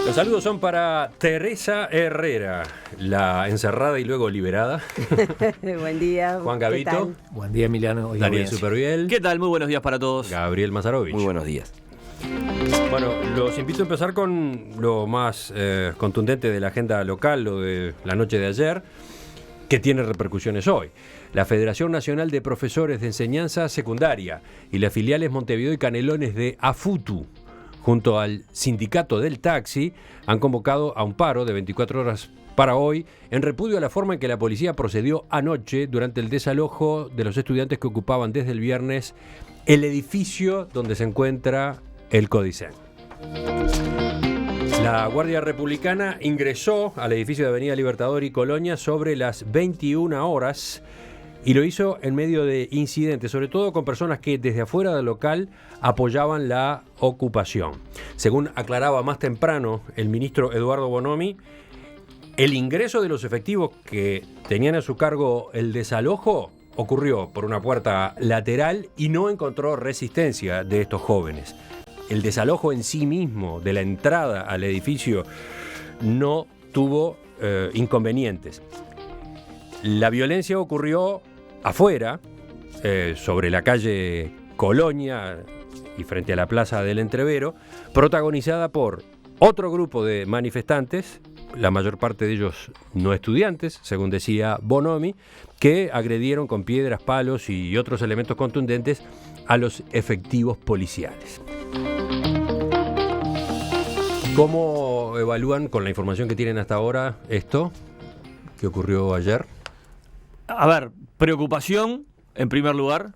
Los saludos son para Teresa Herrera, la encerrada y luego liberada. Buen día. Juan Gavito. Buen día, Emiliano. Daniel Superviel. ¿Qué tal? Muy buenos días para todos. Gabriel Mazarovich. Muy buenos días. Bueno, los invito a empezar con lo más contundente de la agenda local, lo de la noche de ayer, que tiene repercusiones hoy. La Federación Nacional de Profesores de Enseñanza Secundaria y las filiales Montevideo y Canelones de AFUTU, junto al Sindicato del Taxi, han convocado a un paro de 24 horas para hoy en repudio a la forma en que la policía procedió anoche durante el desalojo de los estudiantes que ocupaban desde el viernes el edificio donde se encuentra el Codicen. La Guardia Republicana ingresó al edificio de Avenida Libertador y Colonia sobre las 21 horas y lo hizo en medio de incidentes, sobre todo con personas que desde afuera del local apoyaban la ocupación. Según aclaraba más temprano el ministro Eduardo Bonomi, el ingreso de los efectivos que tenían a su cargo el desalojo ocurrió por una puerta lateral y no encontró resistencia de estos jóvenes. El desalojo en sí mismo de la entrada al edificio no tuvo inconvenientes. La violencia ocurrió afuera, sobre la calle Colonia y frente a la Plaza del Entrevero, protagonizada por otro grupo de manifestantes, la mayor parte de ellos no estudiantes, según decía Bonomi, que agredieron con piedras, palos y otros elementos contundentes a los efectivos policiales. ¿Cómo evalúan, con la información que tienen hasta ahora, esto que ocurrió ayer? A ver, preocupación, en primer lugar,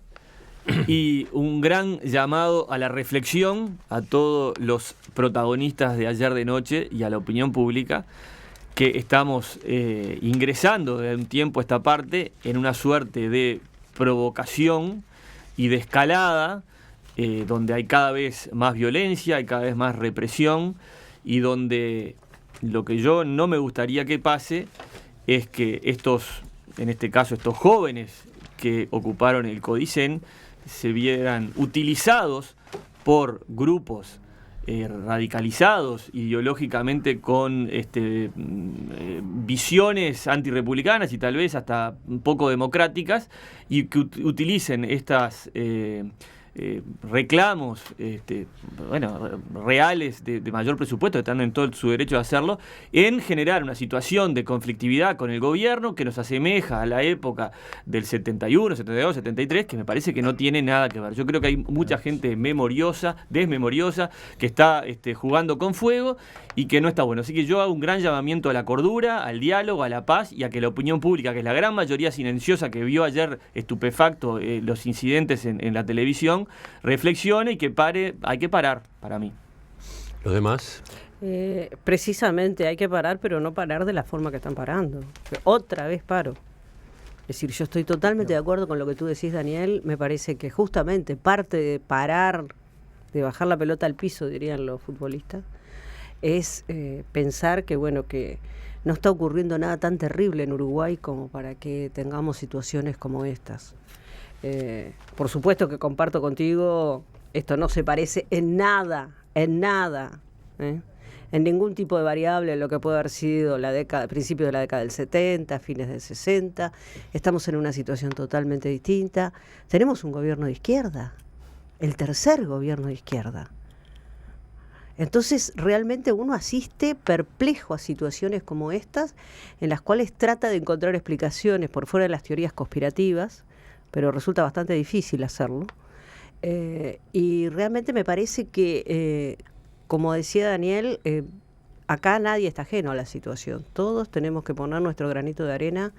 y un gran llamado a la reflexión a todos los protagonistas de ayer de noche y a la opinión pública, que estamos ingresando de un tiempo a esta parte en una suerte de provocación y de escalada, donde hay cada vez más violencia, hay cada vez más represión, y donde lo que yo no me gustaría que pase es que en este caso estos jóvenes que ocuparon el Codicen se vieran utilizados por grupos radicalizados ideológicamente con visiones antirrepublicanas y tal vez hasta un poco democráticas, y que utilicen estas reclamos reales de mayor presupuesto, están en todo su derecho de hacerlo, en generar una situación de conflictividad con el gobierno que nos asemeja a la época del 71, 72, 73, que me parece que no tiene nada que ver. Yo creo que hay mucha gente memoriosa, desmemoriosa, que está jugando con fuego y que no está bueno. Así que yo hago un gran llamamiento a la cordura, al diálogo, a la paz, y a que la opinión pública, que es la gran mayoría silenciosa que vio ayer estupefacto los incidentes en la televisión, reflexione y que pare. Hay que parar, para mí. ¿Los demás? Precisamente hay que parar, pero no parar de la forma que están parando. Otra vez paro. Es decir, yo estoy totalmente de acuerdo con lo que tú decís, Daniel. Me parece que justamente parte de parar, de bajar la pelota al piso, dirían los futbolistas, es pensar que no está ocurriendo nada tan terrible en Uruguay como para que tengamos situaciones como estas. Por supuesto que comparto contigo, esto no se parece en nada, en ningún tipo de variable a lo que puede haber sido principios de la década del 70, fines del 60. Estamos en una situación totalmente distinta. Tenemos un gobierno de izquierda, el tercer gobierno de izquierda. Entonces realmente uno asiste perplejo a situaciones como estas, en las cuales trata de encontrar explicaciones por fuera de las teorías conspirativas, pero resulta bastante difícil hacerlo. Y realmente me parece que, como decía Daniel, acá nadie está ajeno a la situación. Todos tenemos que poner nuestro granito de arena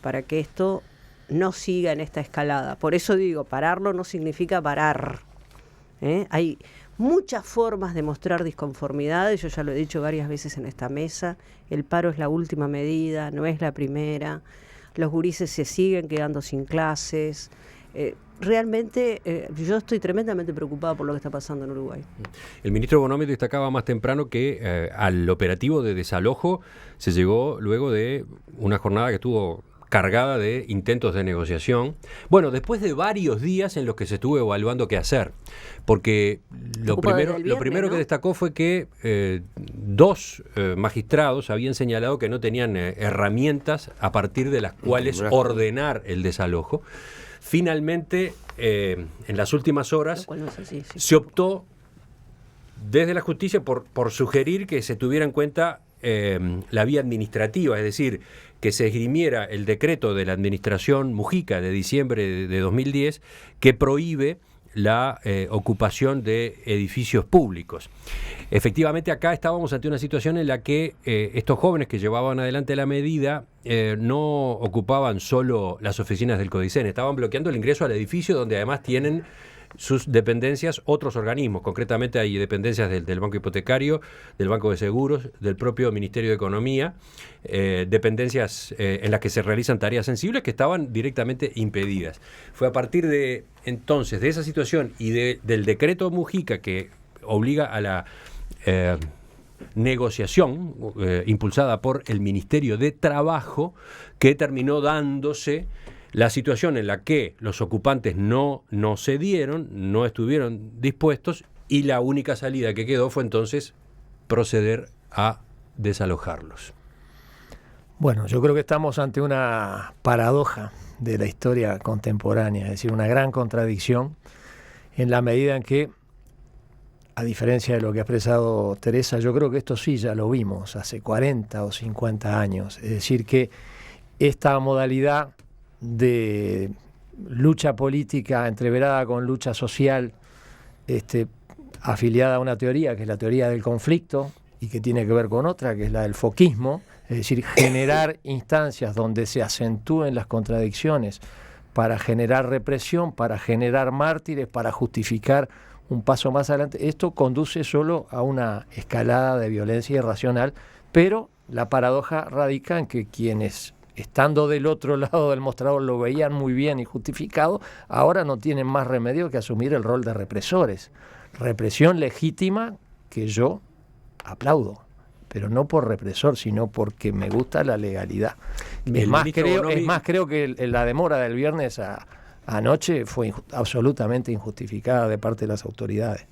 para que esto no siga en esta escalada. Por eso digo, pararlo no significa parar. Hay muchas formas de mostrar disconformidad, yo ya lo he dicho varias veces en esta mesa. El paro es la última medida, no es la primera. Los gurises se siguen quedando sin clases. Realmente yo estoy tremendamente preocupado por lo que está pasando en Uruguay. El ministro Bonomi destacaba más temprano que al operativo de desalojo se llegó luego de una jornada que estuvo cargada de intentos de negociación. Bueno, después de varios días en los que se estuvo evaluando qué hacer, porque lo primero que destacó fue que dos magistrados habían señalado que no tenían herramientas a partir de las cuales ordenar el desalojo. Finalmente, en las últimas horas, se optó desde la justicia por sugerir que se tuviera en cuenta la vía administrativa, es decir, que se esgrimiera el decreto de la administración Mujica de diciembre de 2010 que prohíbe la ocupación de edificios públicos. Efectivamente, acá estábamos ante una situación en la que estos jóvenes que llevaban adelante la medida no ocupaban solo las oficinas del Codicen, estaban bloqueando el ingreso al edificio donde además tienen sus dependencias otros organismos. Concretamente hay dependencias del Banco Hipotecario, del Banco de Seguros, del propio Ministerio de Economía, dependencias en las que se realizan tareas sensibles que estaban directamente impedidas. Fue a partir de entonces, de esa situación y del decreto Mujica que obliga a la negociación impulsada por el Ministerio de Trabajo, que terminó dándose la situación en la que los ocupantes no cedieron, no estuvieron dispuestos, y la única salida que quedó fue entonces proceder a desalojarlos. Bueno, yo creo que estamos ante una paradoja de la historia contemporánea, es decir, una gran contradicción en la medida en que, a diferencia de lo que ha expresado Teresa, yo creo que esto sí ya lo vimos hace 40 o 50 años, es decir, que esta modalidad de lucha política entreverada con lucha social, afiliada a una teoría que es la teoría del conflicto y que tiene que ver con otra que es la del foquismo, es decir, generar instancias donde se acentúen las contradicciones para generar represión, para generar mártires, para justificar un paso más adelante. Esto conduce solo a una escalada de violencia irracional, pero la paradoja radica en que quienes, estando del otro lado del mostrador, lo veían muy bien y justificado, ahora no tienen más remedio que asumir el rol de represores. Represión legítima que yo aplaudo, pero no por represor, sino porque me gusta la legalidad. Es más, creo que la demora del viernes anoche fue absolutamente injustificada de parte de las autoridades.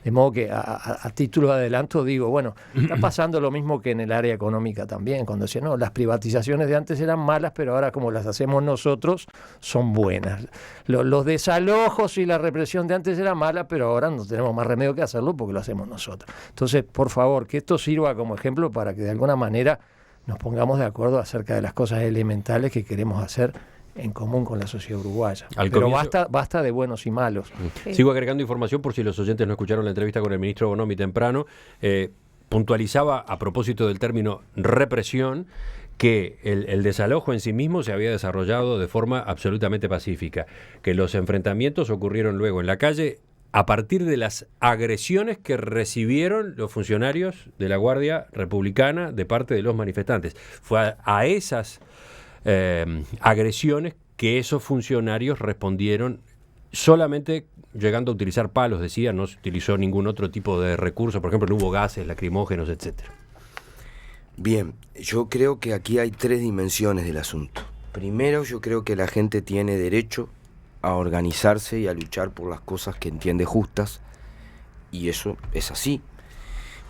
De modo que a título de adelanto digo, bueno, está pasando lo mismo que en el área económica también, cuando decían, no, las privatizaciones de antes eran malas, pero ahora como las hacemos nosotros, son buenas. Los desalojos y la represión de antes eran malas, pero ahora no tenemos más remedio que hacerlo porque lo hacemos nosotros. Entonces, por favor, que esto sirva como ejemplo para que de alguna manera nos pongamos de acuerdo acerca de las cosas elementales que queremos hacer en común con la sociedad uruguaya. Pero basta de buenos y malos. Sí. Sigo agregando información por si los oyentes no escucharon la entrevista con el ministro Bonomi temprano. Puntualizaba a propósito del término represión que el desalojo en sí mismo se había desarrollado de forma absolutamente pacífica, que los enfrentamientos ocurrieron luego en la calle a partir de las agresiones que recibieron los funcionarios de la Guardia Republicana de parte de los manifestantes. Fue a esas agresiones que esos funcionarios respondieron solamente llegando a utilizar palos, decía, no se utilizó ningún otro tipo de recurso, por ejemplo, no hubo gases lacrimógenos, etcétera. Bien, yo creo que aquí hay tres dimensiones del asunto. Primero, yo creo que la gente tiene derecho a organizarse y a luchar por las cosas que entiende justas, y eso es así,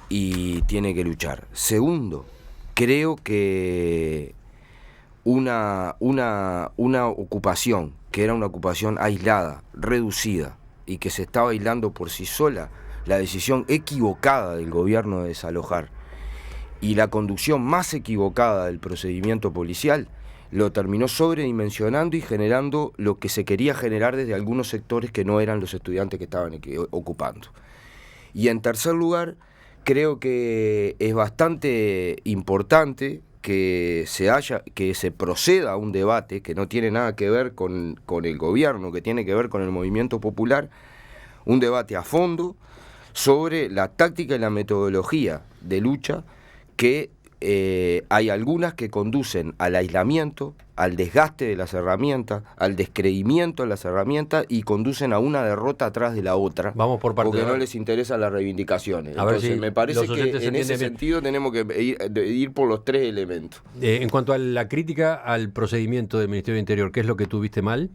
y tiene que luchar. Segundo, creo que una ocupación, que era una ocupación aislada, reducida, y que se estaba aislando por sí sola, la decisión equivocada del gobierno de desalojar y la conducción más equivocada del procedimiento policial, lo terminó sobredimensionando y generando lo que se quería generar desde algunos sectores que no eran los estudiantes que estaban ocupando. Y en tercer lugar, creo que es bastante importante que se proceda a un debate que no tiene nada que ver con el gobierno, que tiene que ver con el movimiento popular, un debate a fondo sobre la táctica y la metodología de lucha que hay algunas que conducen al aislamiento, al desgaste de las herramientas, al descreimiento de las herramientas y conducen a una derrota atrás de la otra. Vamos por partes. Porque no les interesan las reivindicaciones. A ver Entonces, si me parece los que oyentes en ese entienden bien. sentido tenemos que ir por los tres elementos. En cuanto a la crítica al procedimiento del Ministerio del Interior, ¿qué es lo que tuviste mal?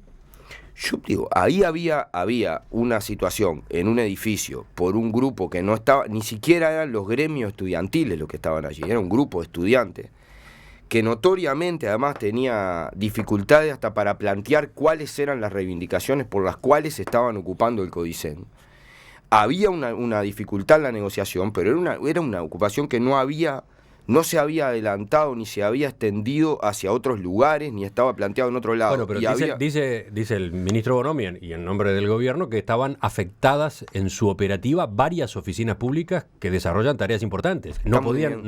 Yo digo, ahí había una situación en un edificio por un grupo que no estaba, ni siquiera eran los gremios estudiantiles los que estaban allí, era un grupo de estudiantes, que notoriamente además tenía dificultades hasta para plantear cuáles eran las reivindicaciones por las cuales estaban ocupando el Codicen. Había una dificultad en la negociación, pero era una ocupación que no se había adelantado ni se había extendido hacia otros lugares, ni estaba planteado en otro lado. Bueno, pero dice el ministro Bonomi y en nombre del gobierno que estaban afectadas en su operativa varias oficinas públicas que desarrollan tareas importantes. No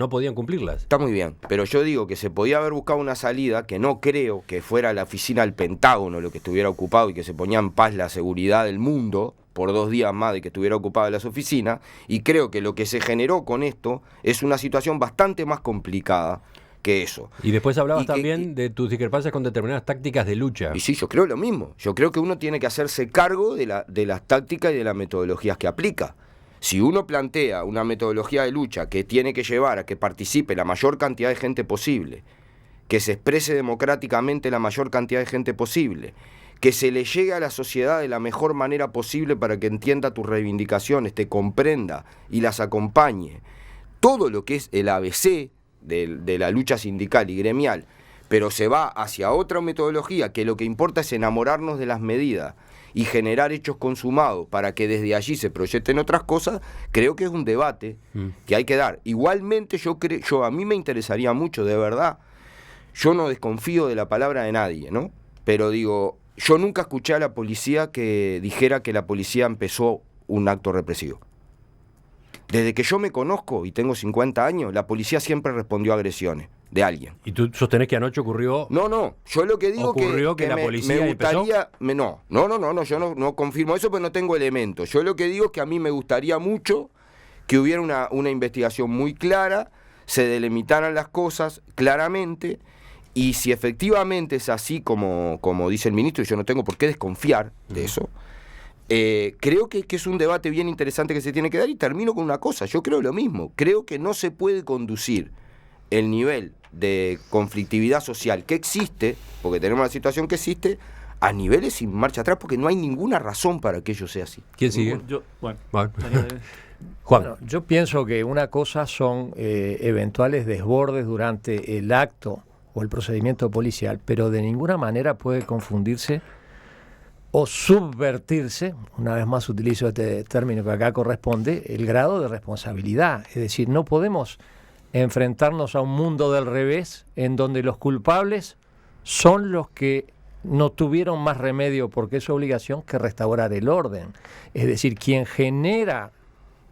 podían cumplirlas. Está muy bien, pero yo digo que se podía haber buscado una salida que no creo que fuera la oficina del Pentágono lo que estuviera ocupado y que se ponía en paz la seguridad del mundo por 2 días más de que estuviera ocupada las oficinas, y creo que lo que se generó con esto es una situación bastante más complicada que eso. Y después hablabas también de tus discrepancias con determinadas tácticas de lucha. Y sí, yo creo lo mismo. Yo creo que uno tiene que hacerse cargo de las tácticas y de las metodologías que aplica. Si uno plantea una metodología de lucha que tiene que llevar a que participe la mayor cantidad de gente posible, que se exprese democráticamente la mayor cantidad de gente posible, que se le llegue a la sociedad de la mejor manera posible para que entienda tus reivindicaciones, te comprenda y las acompañe. Todo lo que es el ABC de la lucha sindical y gremial, pero se va hacia otra metodología que lo que importa es enamorarnos de las medidas y generar hechos consumados para que desde allí se proyecten otras cosas, creo que es un debate que hay que dar. Igualmente a mí me interesaría mucho, de verdad, yo no desconfío de la palabra de nadie, ¿no? Pero digo, yo nunca escuché a la policía que dijera que la policía empezó un acto represivo. Desde que yo me conozco y tengo 50 años, la policía siempre respondió a agresiones de alguien. ¿Y tú sostenés que anoche ocurrió? No, yo lo que digo ocurrió que la policía me gustaría, empezó. No, yo no confirmo eso, pero no tengo elementos. Yo lo que digo es que a mí me gustaría mucho que hubiera una investigación muy clara, se delimitaran las cosas claramente. Y si efectivamente es así como dice el ministro, y yo no tengo por qué desconfiar de eso, creo que es un debate bien interesante que se tiene que dar. Y termino con una cosa, yo creo lo mismo, creo que no se puede conducir el nivel de conflictividad social que existe, porque tenemos la situación que existe, a niveles sin marcha atrás, porque no hay ninguna razón para que ello sea así. ¿Quién sigue? Juan. Bueno, yo pienso que una cosa son eventuales desbordes durante el acto o el procedimiento policial, pero de ninguna manera puede confundirse o subvertirse, una vez más utilizo este término que acá corresponde, el grado de responsabilidad. Es decir, no podemos enfrentarnos a un mundo del revés en donde los culpables son los que no tuvieron más remedio, porque es su obligación, que restaurar el orden. Es decir, quien genera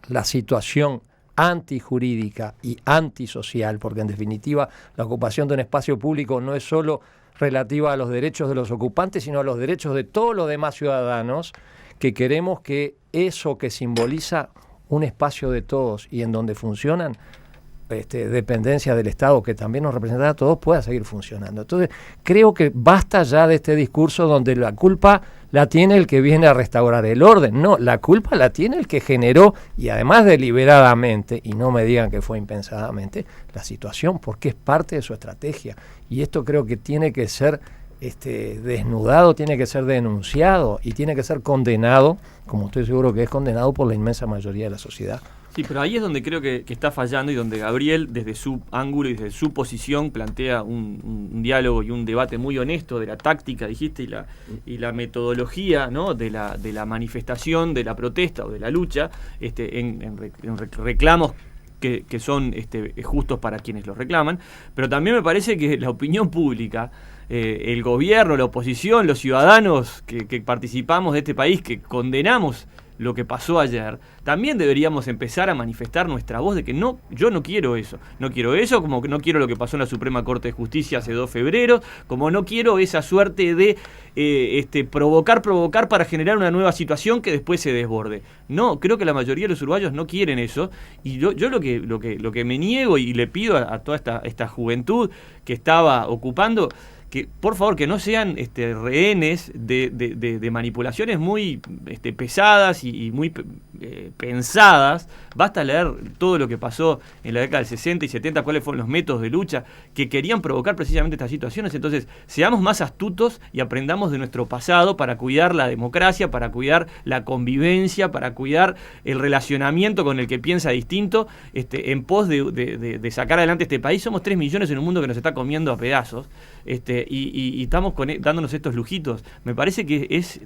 la situación antijurídica y antisocial, porque en definitiva la ocupación de un espacio público no es solo relativa a los derechos de los ocupantes, sino a los derechos de todos los demás ciudadanos que queremos que eso que simboliza un espacio de todos y en donde funcionan dependencias del Estado que también nos representan a todos pueda seguir funcionando. Entonces creo que basta ya de este discurso donde la culpa la tiene el que viene a restaurar el orden. No, la culpa la tiene el que generó, y además deliberadamente, y no me digan que fue impensadamente, la situación, porque es parte de su estrategia. Y esto creo que tiene que ser desnudado, tiene que ser denunciado y tiene que ser condenado, como estoy seguro que es condenado por la inmensa mayoría de la sociedad. Sí, pero ahí es donde creo que está fallando y donde Gabriel, desde su ángulo y desde su posición, plantea un diálogo y un debate muy honesto de la táctica, dijiste, y la metodología, ¿no?, de la manifestación, de la protesta o de la lucha, en reclamos que son justos para quienes los reclaman. Pero también me parece que la opinión pública, el gobierno, la oposición, los ciudadanos que participamos de este país, que condenamos lo que pasó ayer, también deberíamos empezar a manifestar nuestra voz de que no, yo no quiero eso, como que no quiero lo que pasó en la Suprema Corte de Justicia hace 2 febreros, como no quiero esa suerte de provocar para generar una nueva situación que después se desborde. No, creo que la mayoría de los uruguayos no quieren eso, y yo lo que me niego y le pido a toda esta juventud que estaba ocupando, que por favor que no sean rehenes de manipulaciones muy pesadas y muy pensadas. Basta leer todo lo que pasó en la década del 60 y 70, cuáles fueron los métodos de lucha que querían provocar precisamente estas situaciones. Entonces, seamos más astutos y aprendamos de nuestro pasado para cuidar la democracia, para cuidar la convivencia, para cuidar el relacionamiento con el que piensa distinto, en pos de sacar adelante este país. Somos 3 millones en un mundo que nos está comiendo a pedazos. Y estamos dándonos estos lujitos. Me parece que es,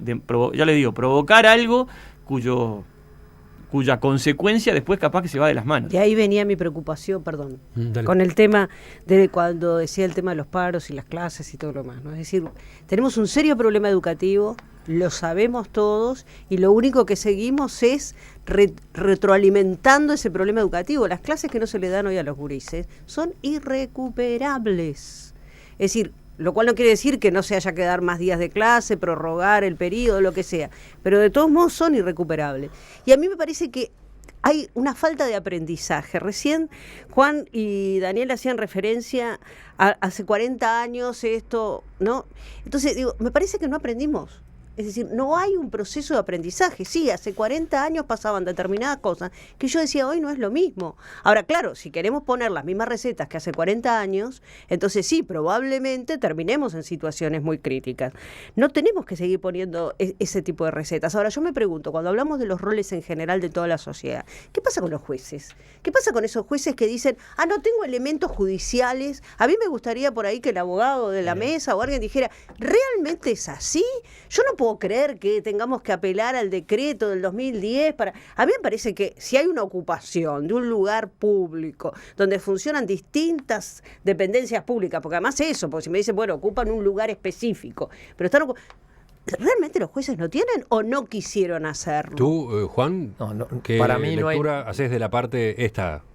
ya les digo, provocar algo cuya consecuencia después capaz que se va de las manos. Y ahí venía mi preocupación, perdón, Dale. con el tema de cuando decía el tema de los paros y las clases y todo lo demás, ¿no? Es decir, tenemos un serio problema educativo, lo sabemos todos, y lo único que seguimos es retroalimentando ese problema educativo. Las clases que no se le dan hoy a los gurises son irrecuperables. Es decir, lo cual no quiere decir que no se haya que dar más días de clase, prorrogar el periodo, lo que sea, pero de todos modos son irrecuperables. Y a mí me parece que hay una falta de aprendizaje. Recién Juan y Daniel hacían referencia a hace 40 años esto, ¿no? Entonces, digo, me parece que no aprendimos. Es decir, no hay un proceso de aprendizaje. Sí, hace 40 años pasaban determinadas cosas que yo decía, hoy no es lo mismo. Ahora, claro, si queremos poner las mismas recetas que hace 40 años, entonces sí, probablemente terminemos en situaciones muy críticas. No tenemos que seguir poniendo ese tipo de recetas. Ahora, yo me pregunto, cuando hablamos de los roles en general de toda la sociedad, ¿qué pasa con los jueces? ¿Qué pasa con esos jueces que dicen, no tengo elementos judiciales? A mí me gustaría por ahí que el abogado de la mesa o alguien dijera, ¿realmente es así? Yo no puedo creer que tengamos que apelar al decreto del 2010 para... A mí me parece que si hay una ocupación de un lugar público donde funcionan distintas dependencias públicas, porque además eso, porque si me dicen, bueno, ocupan un lugar específico, pero están ¿realmente los jueces no tienen o no quisieron hacerlo? Tú, Juan, ¿qué para mí lectura haces de la parte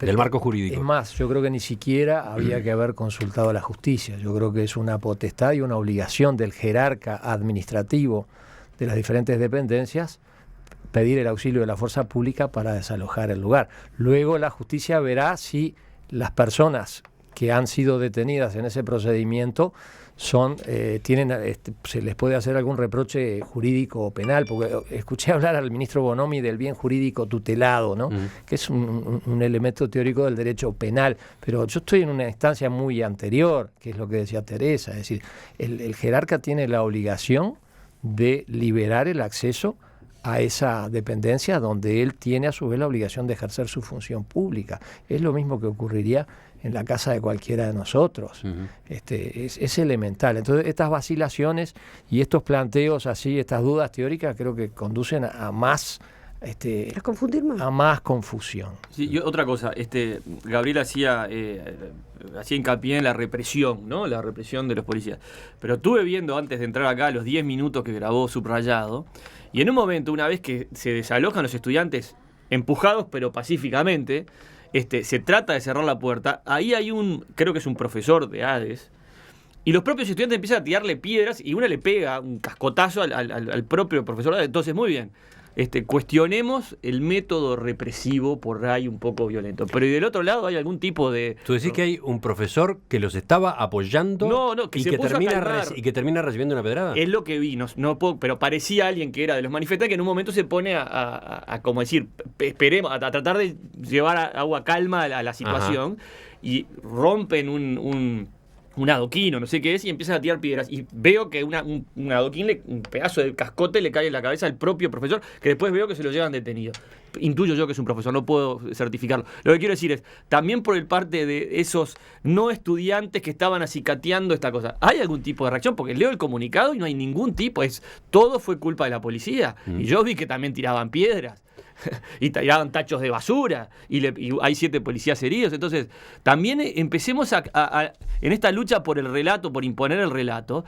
del marco jurídico? Es más, yo creo que ni siquiera había que haber consultado a la justicia. Yo creo que es una potestad y una obligación del jerarca administrativo de las diferentes dependencias pedir el auxilio de la fuerza pública para desalojar el lugar. Luego la justicia verá si las personas que han sido detenidas en ese procedimiento se les puede hacer algún reproche jurídico o penal, porque escuché hablar al ministro Bonomi del bien jurídico tutelado, ¿no? Que es un elemento teórico del derecho penal, pero yo estoy en una instancia muy anterior, que es lo que decía Teresa, es decir, el jerarca tiene la obligación de liberar el acceso a esa dependencia donde él tiene a su vez la obligación de ejercer su función pública. Es lo mismo que ocurriría en la casa de cualquiera de nosotros. Es elemental. Entonces, estas vacilaciones y estos planteos así, estas dudas teóricas, creo que conducen a más... ¿A confundir más? A más confusión. Sí, otra cosa, Gabriel hacía hincapié en la represión, ¿no? La represión de los policías. Pero estuve viendo antes de entrar acá los 10 minutos que grabó Subrayado, y en un momento, una vez que se desalojan los estudiantes, empujados pero pacíficamente, se trata de cerrar la puerta, ahí hay creo que es un profesor de ADES, y los propios estudiantes empiezan a tirarle piedras y una le pega un cascotazo al propio profesor de ADES. Entonces, muy bien. Cuestionemos el método represivo por ahí un poco violento. Pero y del otro lado hay algún tipo de... ¿Tú decís que hay un profesor que los estaba apoyando y que termina recibiendo una pedrada? Es lo que vi, no puedo, pero parecía alguien que era de los manifestantes que en un momento se pone a como decir, esperemos, a tratar de llevar agua calma a la situación. Ajá. Y rompen un adoquín o no sé qué es, y empiezan a tirar piedras. Y veo que un adoquín, un pedazo de cascote le cae en la cabeza al propio profesor, que después veo que se lo llevan detenido. Intuyo yo que es un profesor, no puedo certificarlo. Lo que quiero decir es, también por el parte de esos no estudiantes que estaban acicateando esta cosa, ¿hay algún tipo de reacción? Porque leo el comunicado y no hay ningún tipo, todo fue culpa de la policía. Y yo vi que también tiraban piedras. Y tiraban tachos de basura y hay 7 policías heridos. Entonces también empecemos en esta lucha por el relato, por imponer el relato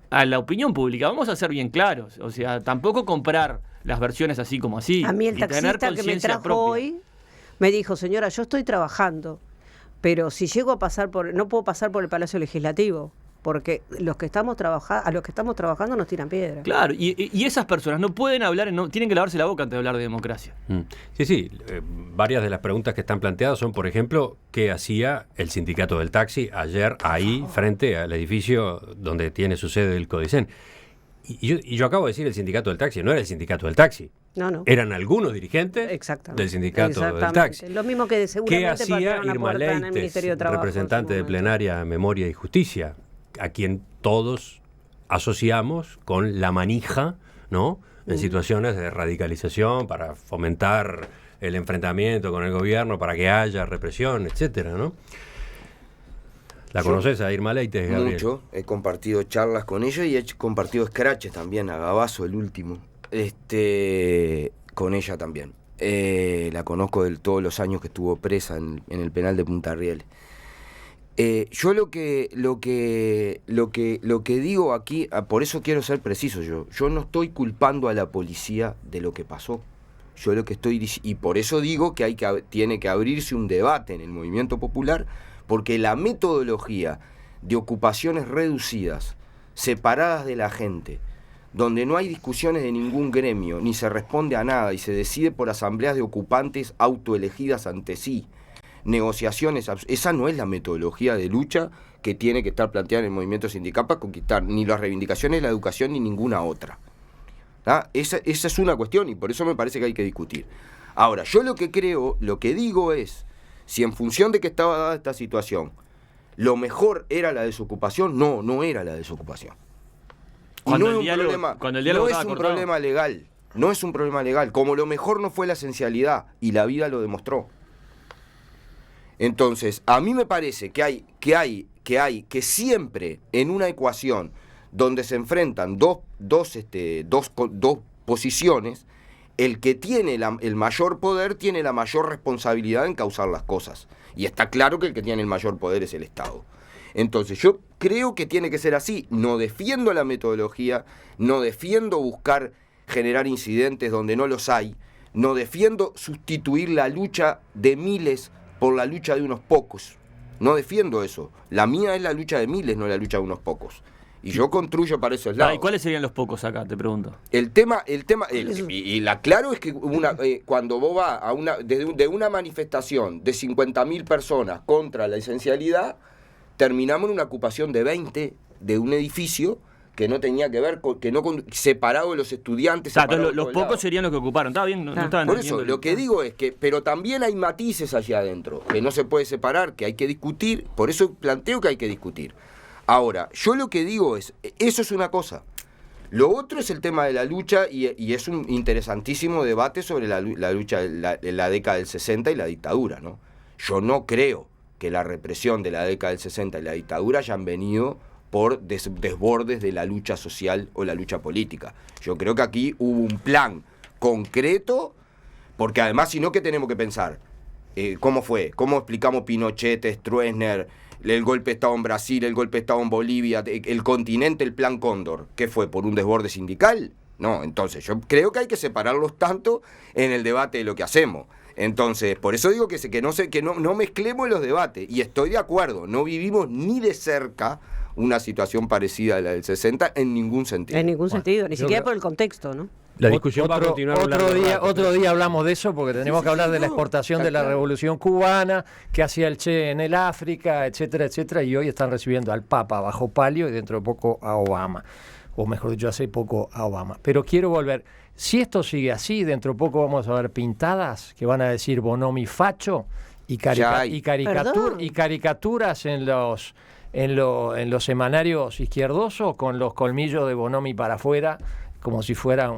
a la opinión pública. Vamos a ser bien claros, o sea, tampoco comprar las versiones así como así. A mí el y tener taxista que me conciencia trajo propia. hoy me dijo, señora, yo estoy trabajando, pero si llego a pasar no puedo pasar por el Palacio Legislativo, porque a los que estamos trabajando nos tiran piedra. Claro, y esas personas no pueden hablar, tienen que lavarse la boca antes de hablar de democracia. Sí, varias de las preguntas que están planteadas son, por ejemplo, ¿qué hacía el sindicato del taxi ayer ahí frente al edificio donde tiene su sede el Codicen? Y yo acabo de decir el sindicato del taxi, no era el sindicato del taxi. No. Eran algunos dirigentes del sindicato del taxi. Lo mismo que seguramente ¿Qué hacía Irma Leites, representante de Plenaria, Memoria y Justicia, a quien todos asociamos con la manija, ¿no?, en situaciones de radicalización para fomentar el enfrentamiento con el gobierno, para que haya represión, etcétera, ¿no? ¿La conoces a Irma Leites, Gabriel? Mucho, he compartido charlas con ella y he compartido scratches también, a Gabazo, el último, con ella también. La conozco de todos los años que estuvo presa en el penal de Punta Rieles. Yo lo que digo aquí, por eso quiero ser preciso, yo no estoy culpando a la policía de lo que pasó. Yo lo que estoy y por eso digo que tiene que abrirse un debate en el movimiento popular, porque la metodología de ocupaciones reducidas, separadas de la gente, donde no hay discusiones de ningún gremio, ni se responde a nada y se decide por asambleas de ocupantes autoelegidas ante sí, negociaciones, esa no es la metodología de lucha que tiene que estar planteada en el movimiento sindical para conquistar ni las reivindicaciones de la educación ni ninguna otra. Esa es una cuestión y por eso me parece que hay que discutir. Ahora, yo lo que digo es, si en función de que estaba dada esta situación, lo mejor era la desocupación, no era la desocupación. Cuando no el diálogo no es un problema legal, no es un problema legal, como lo mejor no fue la esencialidad y la vida lo demostró. Entonces, a mí me parece que siempre en una ecuación donde se enfrentan dos posiciones, el que tiene el mayor poder tiene la mayor responsabilidad en causar las cosas. Y está claro que el que tiene el mayor poder es el Estado. Entonces, yo creo que tiene que ser así. No defiendo la metodología, no defiendo buscar generar incidentes donde no los hay, no defiendo sustituir la lucha de miles por la lucha de unos pocos. No defiendo eso. La mía es la lucha de miles, no la lucha de unos pocos. Y yo construyo para esos lados. ¿Y cuáles serían los pocos acá, te pregunto? Y la claro es que cuando vos vas de una manifestación de 50.000 personas contra la esencialidad, terminamos en una ocupación de 20 de un edificio que no tenía que ver con, separado de los estudiantes. Entonces, los pocos serían los que ocuparon. Está bien, no estaban por eso, lo que digo es que, pero también hay matices allá adentro, que no se puede separar, que hay que discutir, por eso planteo que hay que discutir. Ahora, yo lo que digo es, eso es una cosa. Lo otro es el tema de la lucha y es un interesantísimo debate sobre la lucha de la década del 60 y la dictadura, ¿no? Yo no creo que la represión de la década del 60 y la dictadura hayan venido por desbordes de la lucha social o la lucha política. Yo creo que aquí hubo un plan concreto, porque además, si no, ¿qué tenemos que pensar? ¿Cómo fue? ¿Cómo explicamos Pinochet, Stroessner, el golpe de Estado en Brasil, el golpe de Estado en Bolivia, el continente, el plan Cóndor? ¿Qué fue? ¿Por un desborde sindical? No, entonces yo creo que hay que separarlos tanto en el debate de lo que hacemos. Entonces, por eso digo que no mezclemos los debates. Y estoy de acuerdo, no vivimos ni de cerca una situación parecida a la del 60 en ningún sentido. En ningún sentido, ni siquiera por el contexto, ¿no? La discusión va a continuar. Otro día hablamos de eso porque tenemos que hablar de la exportación de la Revolución Cubana, que hacía el Che en el África, etcétera, etcétera, y hoy están recibiendo al Papa bajo palio y dentro de poco a Obama, o mejor dicho, hace poco a Obama. Pero quiero volver, si esto sigue así, dentro de poco vamos a ver pintadas que van a decir Bonomi facho y caricaturas en los semanarios izquierdosos con los colmillos de Bonomi para afuera, como si fuera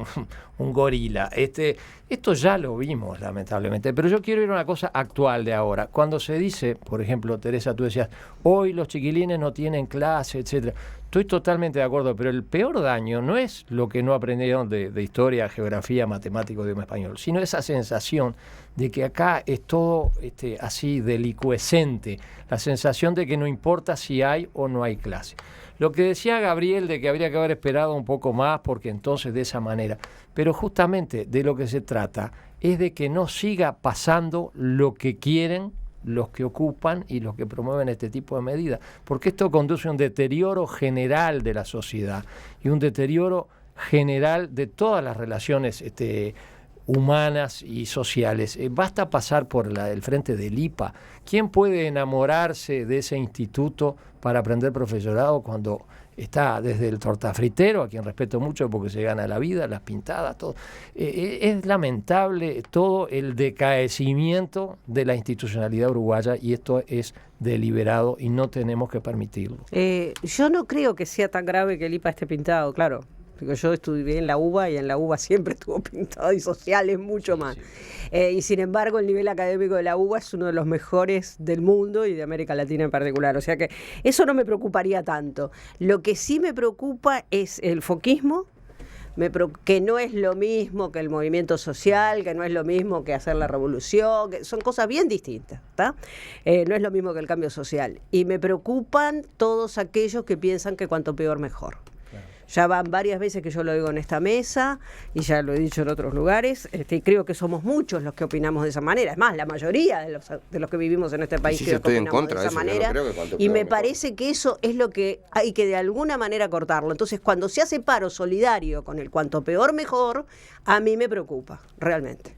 un gorila. Esto ya lo vimos, lamentablemente. Pero yo quiero ir a una cosa actual de ahora. Cuando se dice, por ejemplo, Teresa, tú decías, hoy los chiquilines no tienen clase, etcétera. Estoy totalmente de acuerdo, pero el peor daño no es lo que no aprendieron de historia, geografía, matemático, idioma español, sino esa sensación de que acá es todo así delicuescente, la sensación de que no importa si hay o no hay clase. Lo que decía Gabriel de que habría que haber esperado un poco más, porque entonces de esa manera, pero justamente de lo que se trata es de que no siga pasando lo que quieren los que ocupan y los que promueven este tipo de medidas, porque esto conduce a un deterioro general de la sociedad y un deterioro general de todas las relaciones humanas y sociales. Basta pasar por el frente del IPA. ¿Quién puede enamorarse de ese instituto para aprender profesorado cuando está desde el tortafritero, a quien respeto mucho porque se gana la vida, las pintadas, todo? Es lamentable todo el decaecimiento de la institucionalidad uruguaya y esto es deliberado y no tenemos que permitirlo. Yo no creo que sea tan grave que el IPA esté pintado, claro. Porque yo estudié en la UBA y en la UBA siempre estuvo pintado y sociales mucho más. Y sin embargo el nivel académico de la UBA es uno de los mejores del mundo y de América Latina en particular. O sea que eso no me preocuparía tanto. Lo que sí me preocupa es el foquismo, que no es lo mismo que el movimiento social, que no es lo mismo que hacer la revolución, que son cosas bien distintas, ¿tá? No es lo mismo que el cambio social. Y me preocupan todos aquellos que piensan que cuanto peor mejor. Ya van varias veces que yo lo digo en esta mesa y ya lo he dicho en otros lugares, y creo que somos muchos los que opinamos de esa manera. Es más, la mayoría de los que vivimos en este país creo que opinamos de esa manera. Y me parece que eso es lo que hay que de alguna manera cortarlo. Entonces, cuando se hace paro solidario con el cuanto peor mejor, a mí me preocupa, realmente.